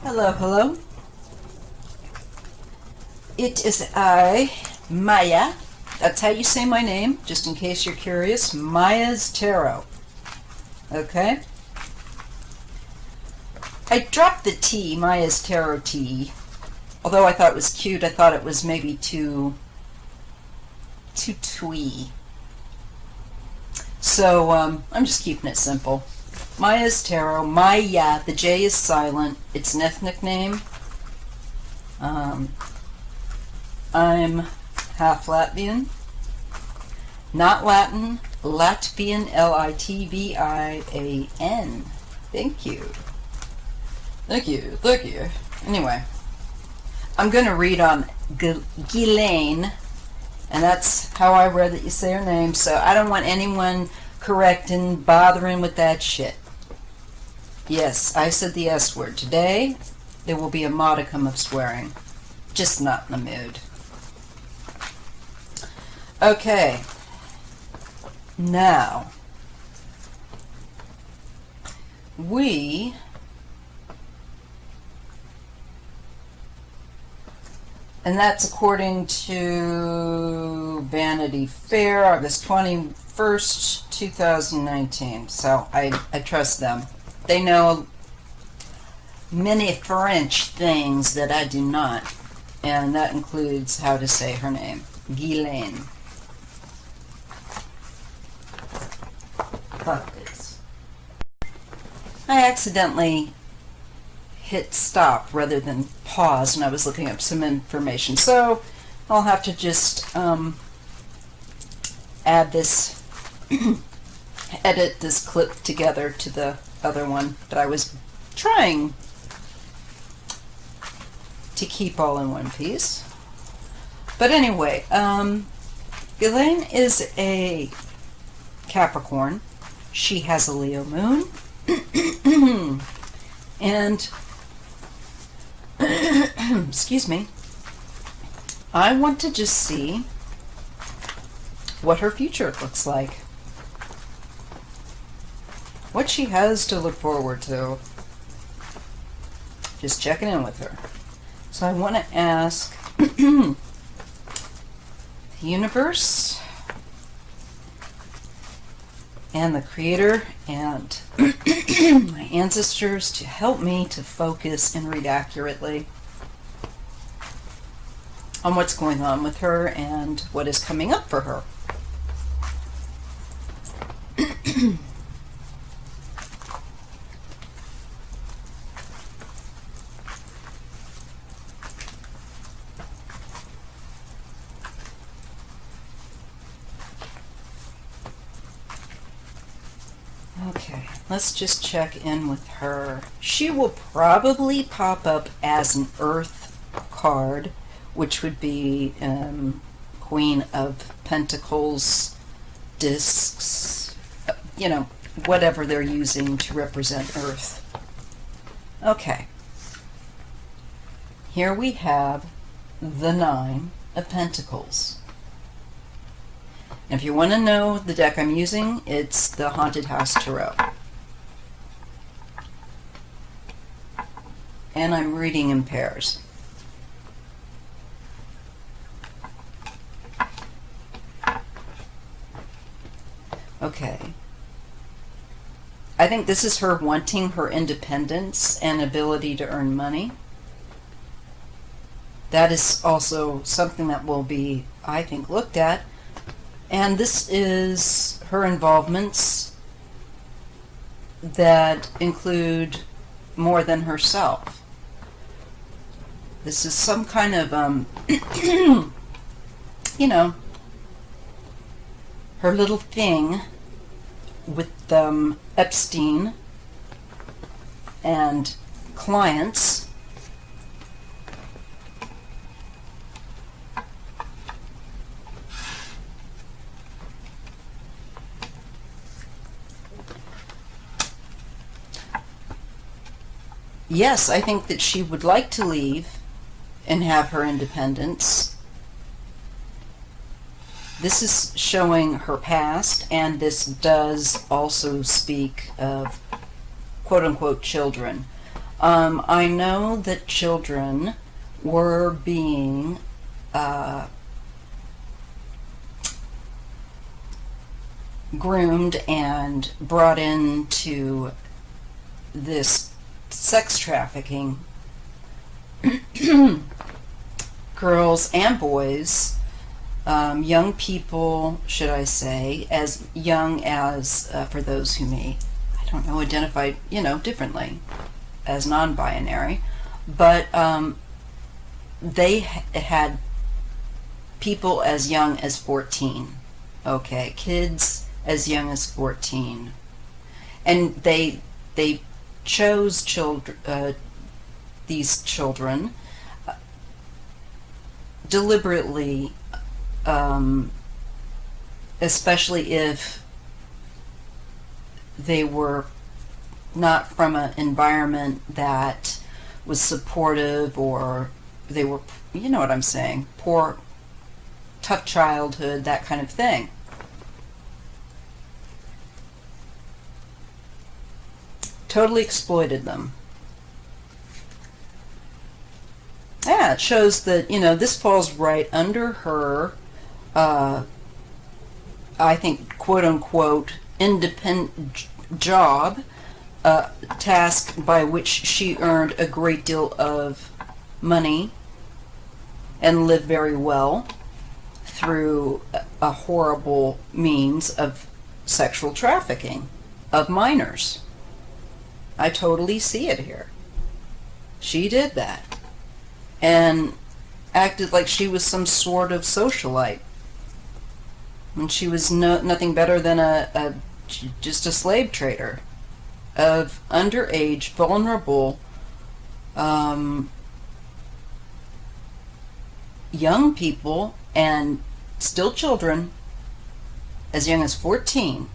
Hello, hello. It is I, Maya. That's how you say my name, just in case you're curious. Maya's Tarot. Okay? I dropped the T, Maya's Tarot T. Although I thought it was cute, I thought it was maybe too twee. So, I'm just keeping it simple. Maya's Tarot. Maya, the J is silent. It's an ethnic name. I'm half Latvian. Not Latin. Latvian, Litvian. Thank you. Thank you. Thank you. Anyway, I'm going to read on Ghislaine, and that's how I read that you say her name, so I don't want anyone correcting, bothering with that shit. Yes, I said the S word. Today, there will be a modicum of swearing. Just not in the mood. Okay. Now, and that's according to Vanity Fair, August 21st, 2019. So I trust them. They know many French things that I do not, and that includes how to say her name, Ghislaine. Fuck this. I accidentally hit stop rather than pause, and I was looking up some information, so I'll have to just add this, edit this clip together to the other one that I was trying to keep all in one piece. But anyway, Ghislaine is a Capricorn. She has a Leo moon. And excuse me, I want to just see what her future looks like. What she has to look forward to. Just checking in with her. So I want to ask the universe and the Creator and my ancestors to help me to focus and read accurately on what's going on with her and what is coming up for her. Okay, let's just check in with her. She will probably pop up as an Earth card, which would be Queen of Pentacles, discs, you know, whatever they're using to represent Earth. Okay. Here we have the Nine of Pentacles. If you want to know the deck I'm using, it's the Haunted House Tarot. And I'm reading in pairs. Okay. I think this is her wanting her independence and ability to earn money. That is also something that will be, I think, looked at. And this is her involvements that include more than herself. This is some kind of, you know, her little thing with Epstein and clients. Yes, I think that she would like to leave and have her independence. This is showing her past, and this does also speak of quote-unquote children. I know that children were being groomed and brought into this sex trafficking. Girls and boys, young people, should I say, as young as, for those who may, I don't know, identify, differently as non-binary, but they had people as young as 14, okay, kids as young as 14, and they chose these children deliberately, especially if they were not from an environment that was supportive, or they were, you know what I'm saying, poor, tough childhood, that kind of thing. Totally exploited them. Yeah, it shows that, this falls right under her, I think, quote-unquote, independent job, task by which she earned a great deal of money and lived very well through a horrible means of sexual trafficking of minors. I totally see it here. She did that and acted like she was some sort of socialite, and she was nothing better than just a slave trader of underage, vulnerable, young people, and still children as young as 14.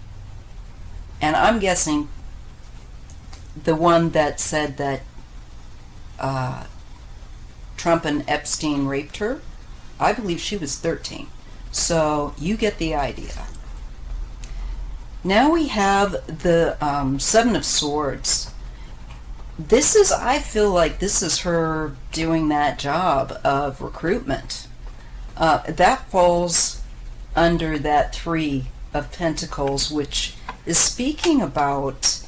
And I'm guessing the one that said that Trump and Epstein raped her, I believe she was 13. So you get the idea. Now we have the Seven of Swords. This is, I feel like this is her doing that job of recruitment. That falls under that Three of Pentacles, which is speaking about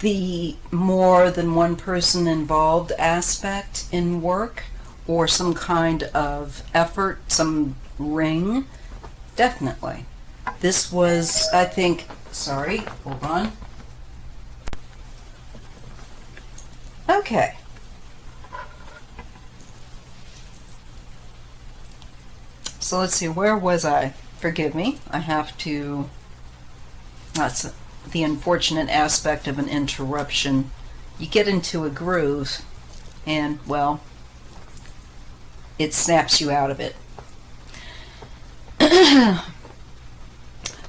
the more than one person involved aspect in work, or some kind of effort, some ring. Definitely. This was, I think, sorry, hold on. Okay. So let's see, where was I? Forgive me, I have to, that's the unfortunate aspect of an interruption. You get into a groove and, well, it snaps you out of it.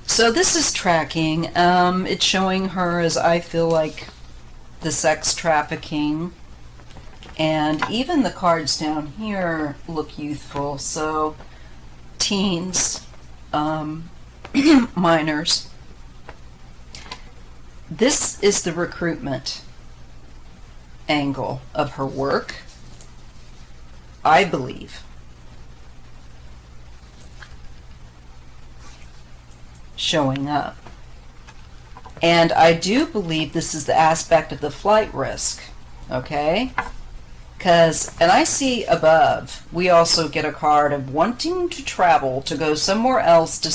So this is tracking. It's showing her as, I feel like, the sex trafficking, and even the cards down here look youthful, so teens, minors. This is the recruitment angle of her work, I believe. Showing up. And I do believe this is the aspect of the flight risk, okay? Because, and I see above, we also get a card of wanting to travel, to go somewhere else to,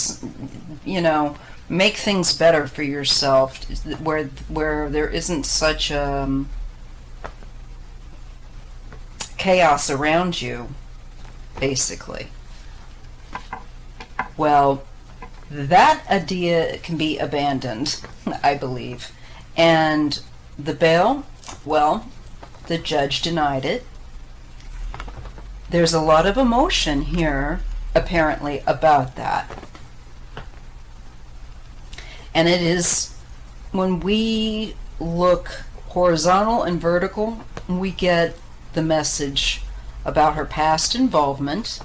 make things better for yourself, where there isn't such chaos around you, basically. Well, that idea can be abandoned, I believe. And the bail, well, the judge denied it. There's a lot of emotion here, apparently, about that. And it is, when we look horizontal and vertical, we get the message about her past involvement,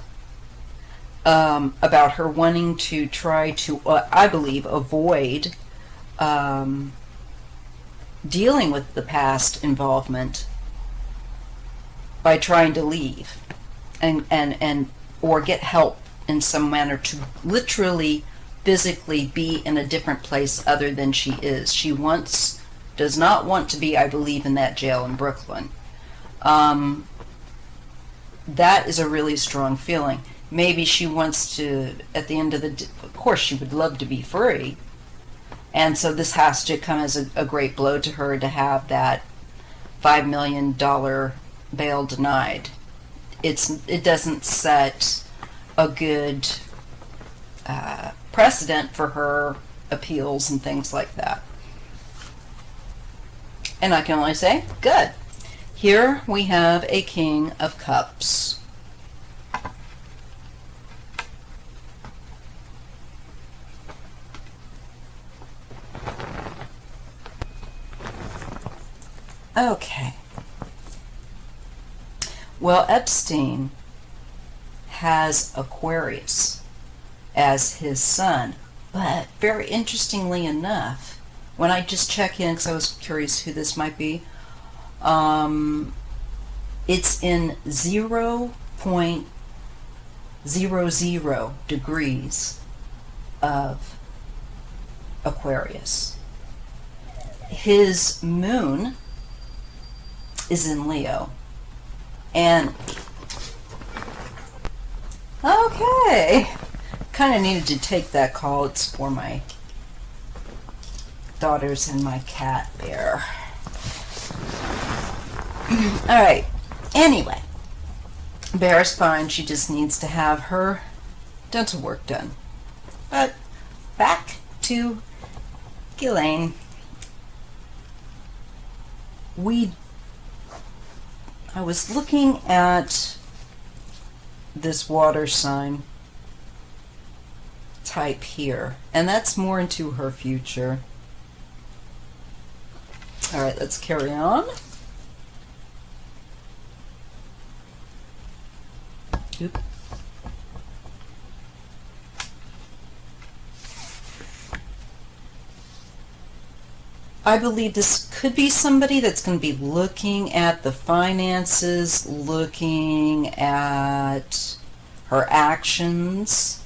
about her wanting to try to, I believe, avoid dealing with the past involvement by trying to leave and or get help in some manner to literally physically be in a different place other than she is. She does not want to be, I believe, in that jail in Brooklyn. That is a really strong feeling. Maybe she wants to, at the end of the day, of course she would love to be free, and so this has to come as a great blow to her to have that $5 million bail denied. It doesn't set a good precedent for her appeals and things like that. And I can only say, good. Here we have a King of Cups. Okay. Well, Epstein has Aquarius as his sun, but very interestingly enough, when I just check in, because I was curious who this might be, it's in 0.00 degrees of Aquarius. His moon is in Leo. And okay, kind of needed to take that call. It's for my daughters and my cat bear. All right, anyway, Bear's fine. She just needs to have her dental work done. But back to Ghislaine. I was looking at this water sign type here, and that's more into her future. All right, let's carry on. Oop. I believe this could be somebody that's going to be looking at the finances, looking at her actions,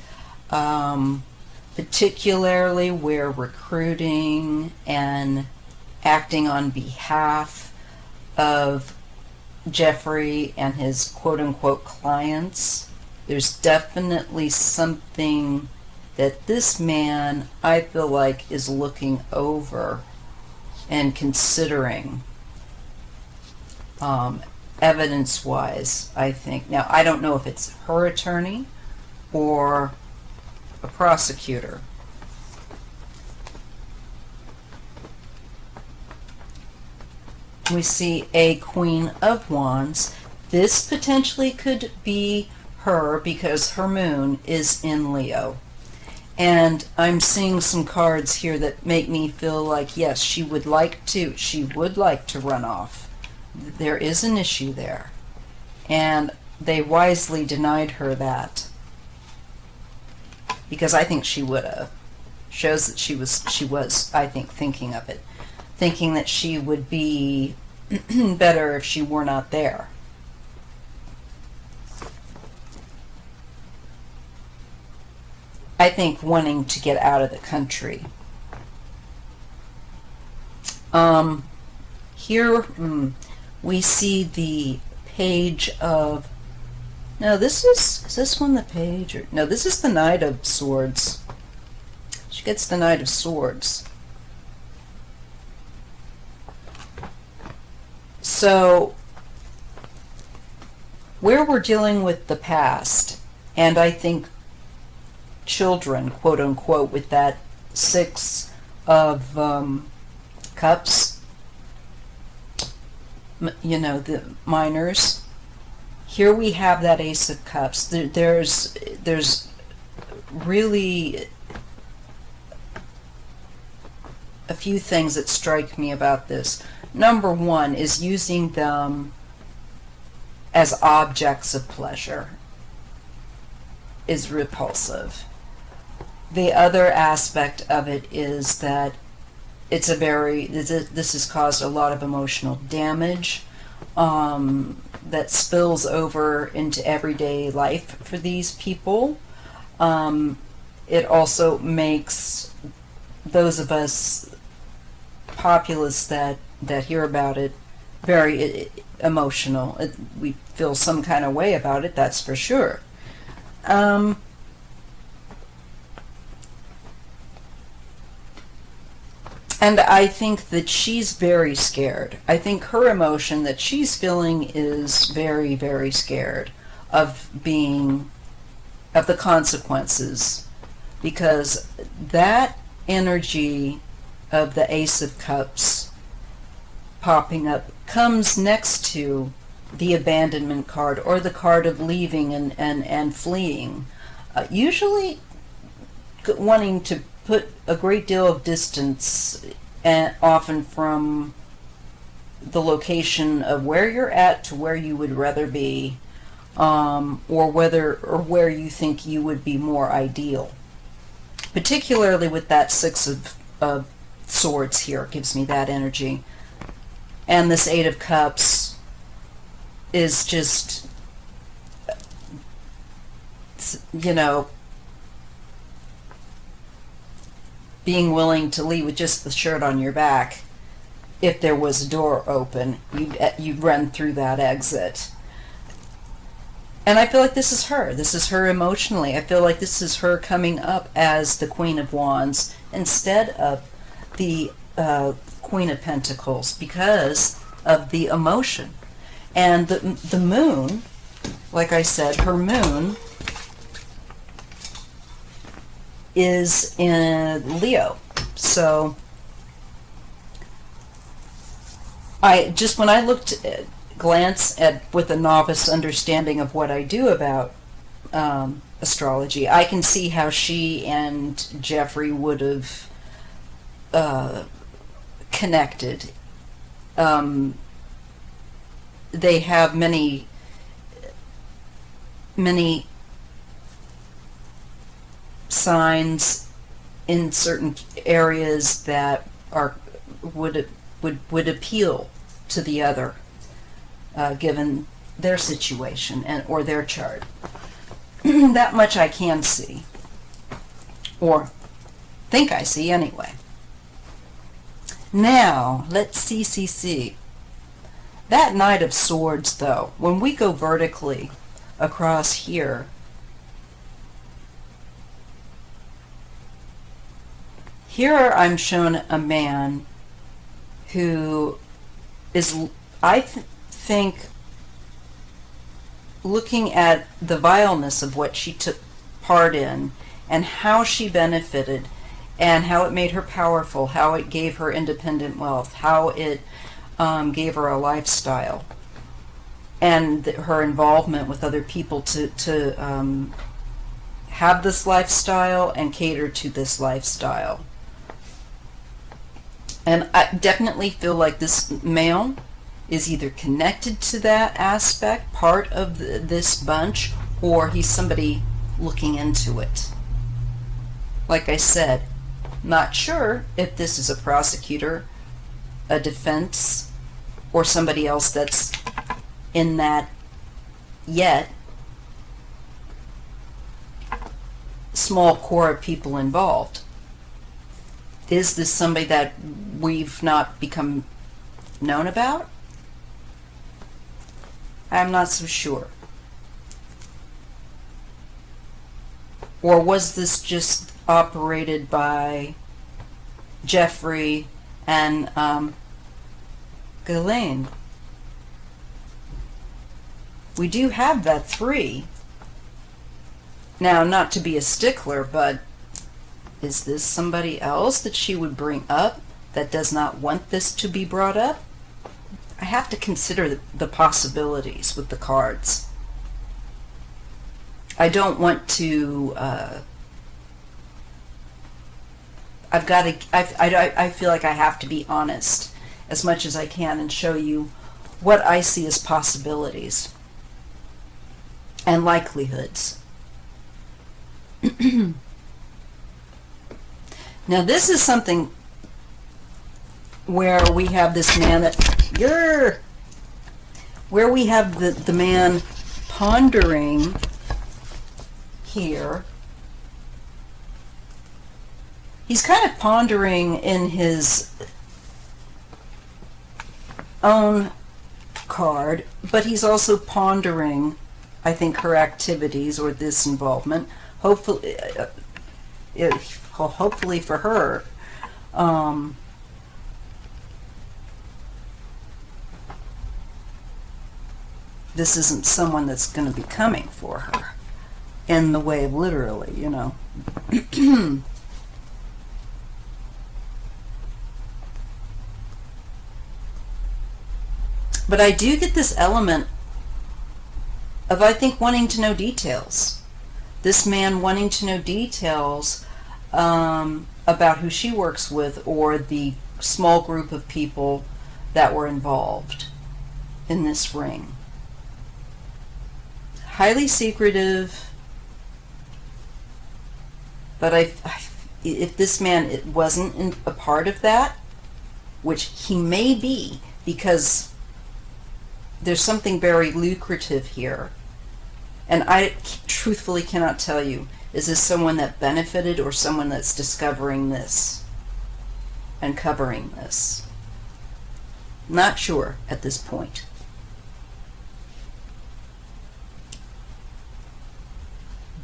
particularly where recruiting and acting on behalf of Jeffrey and his quote-unquote clients. There's definitely something that this man, I feel like, is looking over and considering, evidence-wise, I think. Now, I don't know if it's her attorney or a prosecutor. We see a Queen of Wands. This potentially could be her because her moon is in Leo. And I'm seeing some cards here that make me feel like, yes, she would like to run off. There is an issue there. And they wisely denied her that. Because I think she would have. Shows that she was, I think, thinking of it. Thinking that she would be better if she were not there. I think wanting to get out of the country. Here we see the page of, no, is this one the page? Or, no, this is the Knight of Swords. She gets the Knight of Swords. So, where we're dealing with the past, and I think children, quote unquote, with that Six of Cups, you know, the minors. Here we have that Ace of Cups. There's really a few things that strike me about this. Number one is using them as objects of pleasure is repulsive. The other aspect of it is that this has caused a lot of emotional damage that spills over into everyday life for these people. It also makes those of us populace that hear about it very emotional. We feel some kind of way about it, that's for sure. And I think that she's very scared. I think her emotion that she's feeling is very, very scared of of the consequences, because that energy of the Ace of Cups popping up comes next to the abandonment card, or the card of leaving and fleeing. Usually wanting to put a great deal of distance, and often from the location of where you're at to where you would rather be, or where you think you would be more ideal. Particularly with that Six of Swords here, it gives me that energy. And this Eight of Cups is just, you know, being willing to leave with just the shirt on your back. If there was a door open, you'd run through that exit. And I feel like this is her. This is her emotionally. I feel like this is her coming up as the Queen of Wands instead of the Queen of Pentacles, because of the emotion. And the moon, like I said, her moon is in Leo. So when I glance at with a novice understanding of what I do about astrology, I can see how she and Jeffrey would have connected. They have many signs in certain areas that would appeal to the other, given their situation or their chart. That much I can see, or think I see anyway. Now let's see. That Knight of Swords, though, when we go vertically across here, I'm shown a man who is, I think, looking at the vileness of what she took part in and how she benefited and how it made her powerful, how it gave her independent wealth, how it gave her a lifestyle, and her involvement with other people to have this lifestyle and cater to this lifestyle. And I definitely feel like this male is either connected to that aspect, part of this bunch, or he's somebody looking into it. Like I said, not sure if this is a prosecutor, a defense, or somebody else that's in that yet small core of people involved. Is this somebody that we've not become known about? I'm not so sure. Or was this just operated by Jeffrey and Ghislaine? We do have that 3. Now, not to be a stickler, but is this somebody else that she would bring up that does not want this to be brought up? I have to consider the possibilities with the cards. I don't want to, I feel like I have to be honest as much as I can and show you what I see as possibilities and likelihoods. Now this is something where we have this man where we have the man pondering here. He's kind of pondering in his own card, but he's also pondering, I think, her activities or this involvement. Hopefully for her. This isn't someone that's going to be coming for her in the way of literally, you know. But I do get this element of, I think, wanting to know details. This man wanting to know details about who she works with or the small group of people that were involved in this ring. Highly secretive, but if this man wasn't a part of that, which he may be, because there's something very lucrative here, and I truthfully cannot tell you, is this someone that benefited or someone that's discovering this and covering this? Not sure at this point.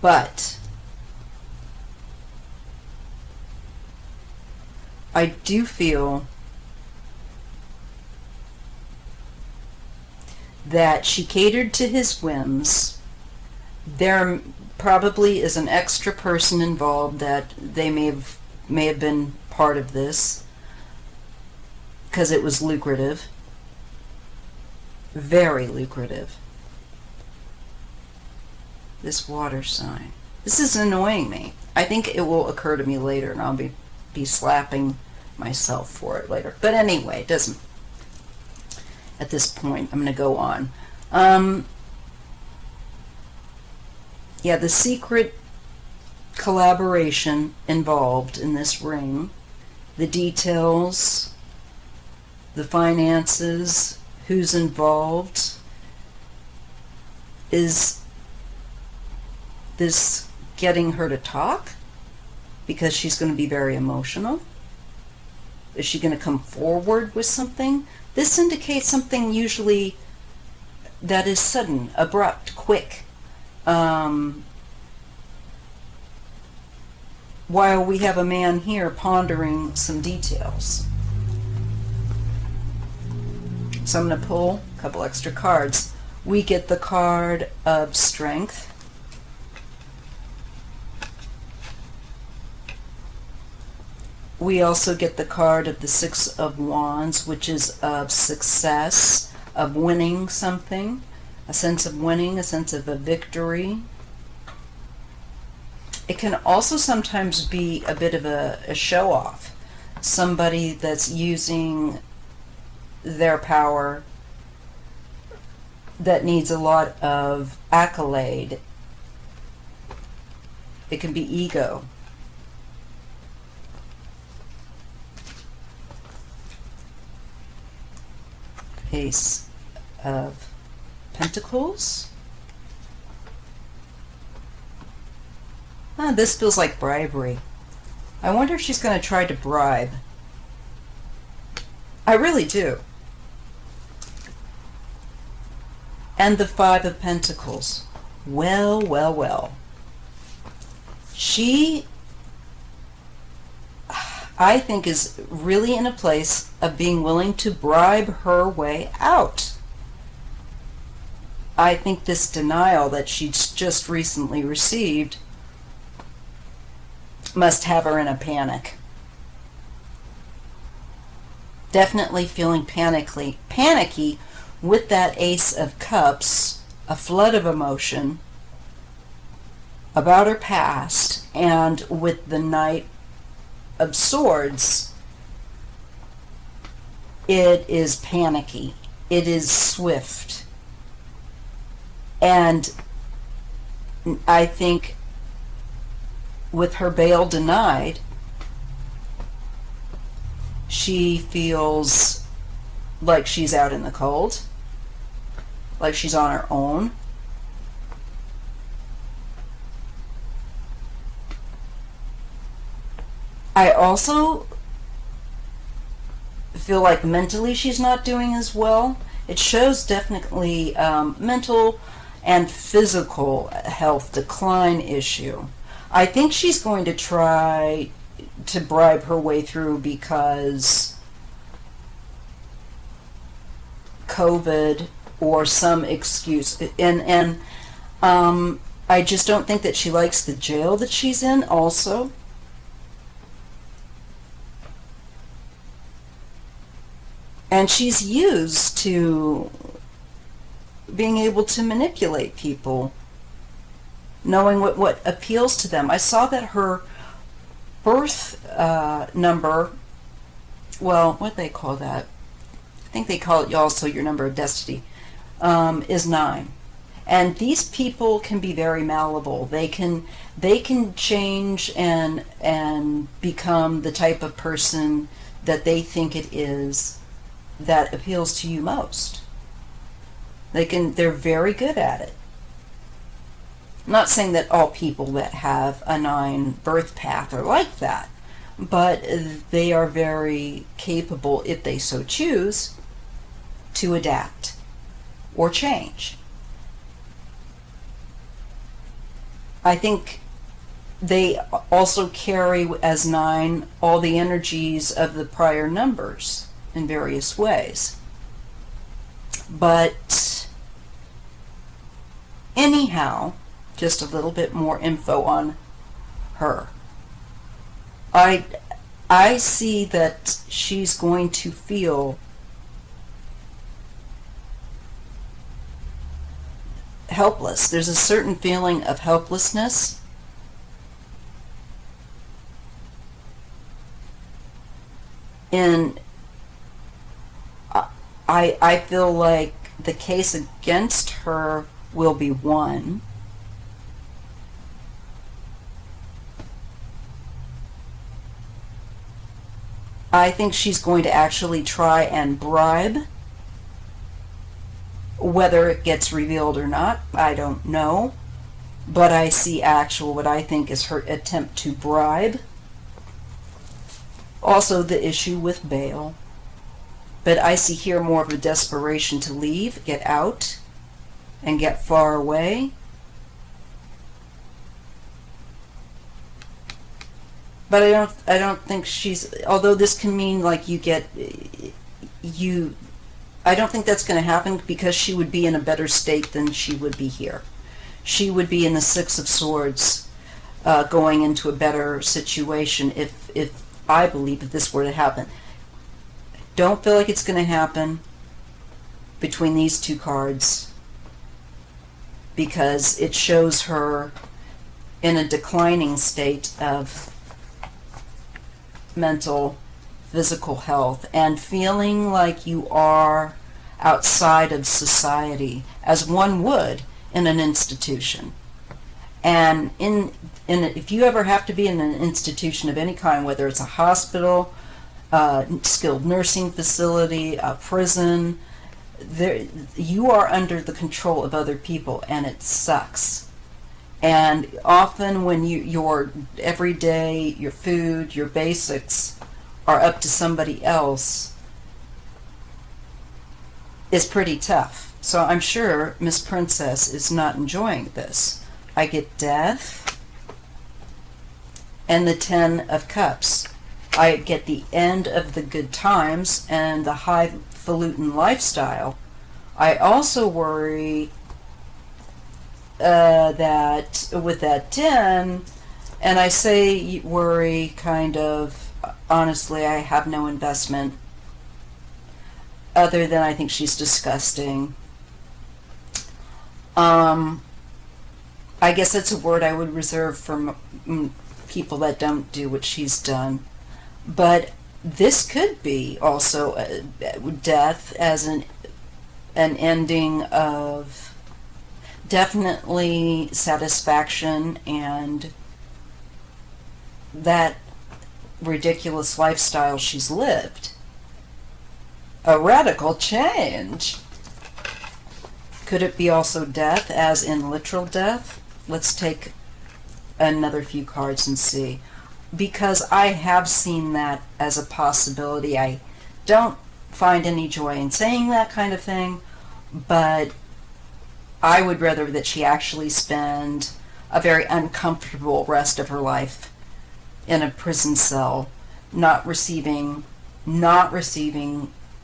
But I do feel that she catered to his whims. There probably is an extra person involved that they may have been part of this because it was lucrative, very lucrative. This water sign. This is annoying me. I think it will occur to me later, and I'll be slapping myself for it later. But anyway, it doesn't. At this point, I'm going to go on. Yeah, the secret collaboration involved in this ring, the details, the finances, who's involved. Is this getting her to talk? Because she's going to be very emotional. Is she going to come forward with something? This indicates something usually that is sudden, abrupt, quick. While we have a man here pondering some details. So I'm going to pull a couple extra cards. We get the card of Strength. We also get the card of the Six of Wands, which is of success, of winning something, a sense of winning, a sense of a victory. It can also sometimes be a bit of a show-off. Somebody that's using their power that needs a lot of accolade. It can be ego. Ace of Pentacles. This feels like bribery. I wonder if she's going to try to bribe. I really do. And the Five of Pentacles. Well, well, well. She, I think, is really in a place of being willing to bribe her way out. I think this denial that she's just recently received must have her in a panic. Definitely feeling panicky with that Ace of Cups, a flood of emotion about her past, and with the Knight of Swords, it is panicky. It is swift. And I think with her bail denied, She feels like she's out in the cold, like she's on her own. I also feel like mentally she's not doing as well. It shows definitely mental and physical health decline issue. I think she's going to try to bribe her way through because COVID or some excuse. And I just don't think that she likes the jail that she's in also. And she's used to being able to manipulate people, knowing what appeals to them. I saw that her birth number, well, what do they call that? I think they call it also your number of destiny, is 9. And these people can be very malleable. They can change and become the type of person that they think it is that appeals to you most. They're very good at it. I'm not saying that all people that have a 9 birth path are like that, but they are very capable, if they so choose, to adapt or change. I think they also carry as 9 all the energies of the prior numbers in various ways. But anyhow, just a little bit more info on her. I see that she's going to feel helpless. There's a certain feeling of helplessness. And I feel like the case against her will be won. I think she's going to actually try and bribe. Whether it gets revealed or not, I don't know. But I see what I think is her attempt to bribe. Also the issue with bail. But I see here more of a desperation to leave, get out, and get far away. But I don't think she's, although this can mean like I don't think that's going to happen because she would be in a better state than she would be here. She would be in the 6 of Swords, going into a better situation if I believe if this were to happen. Don't feel like it's going to happen between these 2 cards because it shows her in a declining state of mental, physical health and feeling like you are outside of society as one would in an institution. And if you ever have to be in an institution of any kind, whether it's a hospital, skilled nursing facility, a prison, you are under the control of other people, and it sucks. And often when your everyday, your food, your basics are up to somebody else, is pretty tough. So I'm sure Miss Princess is not enjoying this. I get death and the 10 of Cups. I get the end of the good times and the highfalutin lifestyle. I also worry that with that 10, and I say worry kind of, honestly, I have no investment other than I think she's disgusting. I guess that's a word I would reserve for people that don't do what she's done. But this could be also death as an ending of definitely satisfaction, and that ridiculous lifestyle she's lived. A radical change. Could it be also death, as in literal death? Let's take another few cards and see. Because I have seen that as a possibility. I don't find any joy in saying that kind of thing, but I would rather that she actually spend a very uncomfortable rest of her life in a prison cell, not receiving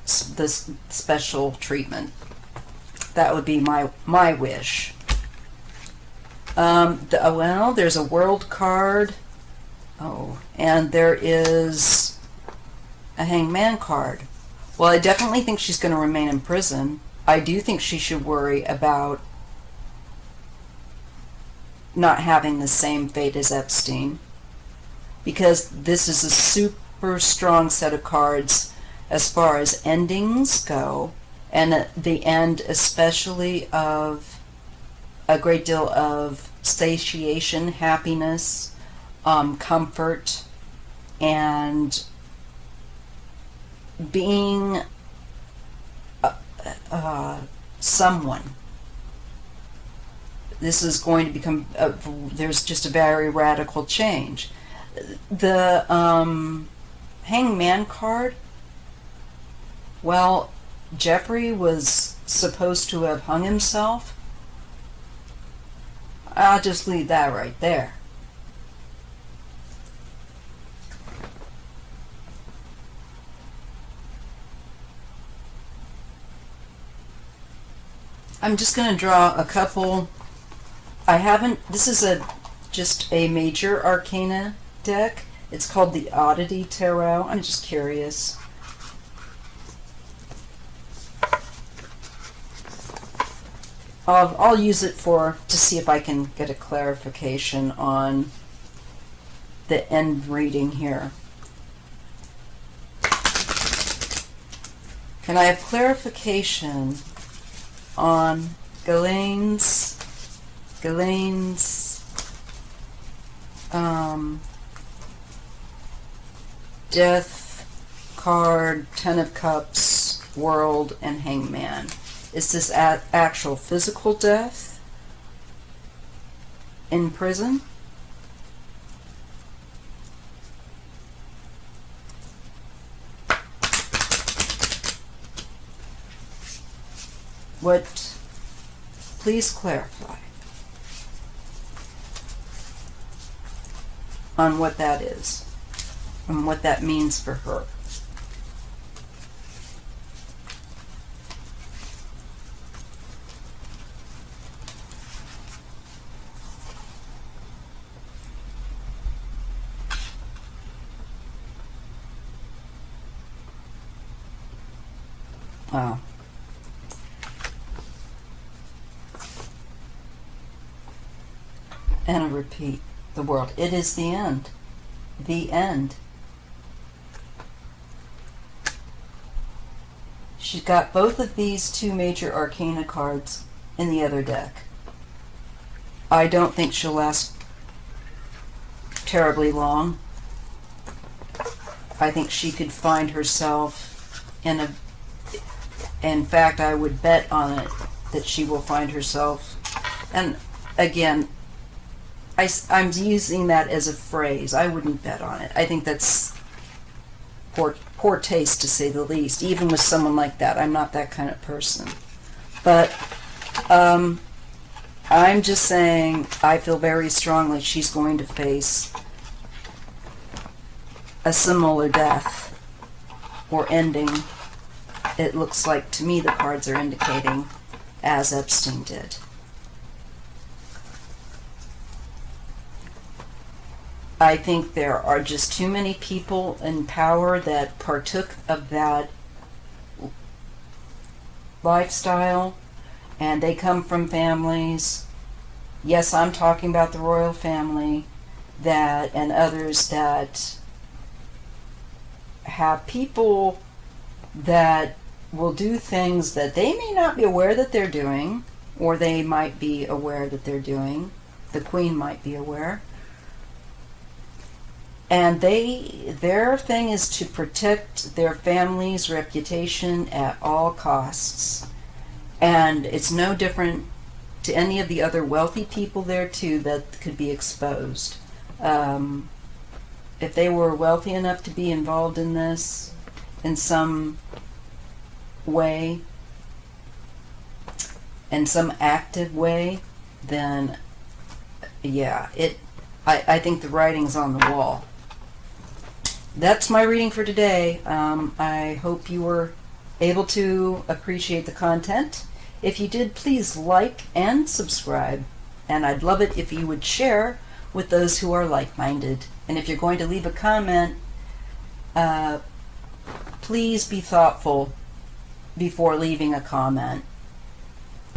this special treatment. That would be my wish. Well, there's a world card. Oh, and there is a hangman card. Well, I definitely think she's going to remain in prison. I do think she should worry about not having the same fate as Epstein, because this is a super strong set of cards as far as endings go, and the end especially of a great deal of satiation, happiness, comfort, and being someone. This is going to become, there's just a very radical change. The hangman card, well, Jeffrey was supposed to have hung himself. I'll just leave that right there. I'm just going to draw a couple. This is just a major arcana deck. It's called the Oddity Tarot. I'm just curious. I'll use it to see if I can get a clarification on the end reading here. Can I have clarification on Ghislaine's death card, Ten of Cups, World, and Hangman? Is this actual physical death in prison? Please clarify on what that is and what that means for her. Wow. And I repeat, the world. It is the end. The end. She's got both of these two major arcana cards in the other deck. I don't think she'll last terribly long. I think she could find herself in fact, I would bet on it that she will find herself, and again, I'm using that as a phrase. I wouldn't bet on it. I think that's poor taste, to say the least. Even with someone like that, I'm not that kind of person. But I'm just saying I feel very strongly she's going to face a similar death or ending. It looks like, to me, the cards are indicating, as Epstein did. I think there are just too many people in power that partook of that lifestyle, and they come from families. Yes, I'm talking about the royal family, and others that have people that will do things that they may not be aware that they're doing, or they might be aware that they're doing. The Queen might be aware. And their thing is to protect their family's reputation at all costs. And it's no different to any of the other wealthy people there too that could be exposed. If they were wealthy enough to be involved in this in some way, in some active way, then yeah, I think the writing's on the wall. That's my reading for today. I hope you were able to appreciate the content. If you did, please like and subscribe. And I'd love it if you would share with those who are like-minded. And if you're going to leave a comment, please be thoughtful before leaving a comment.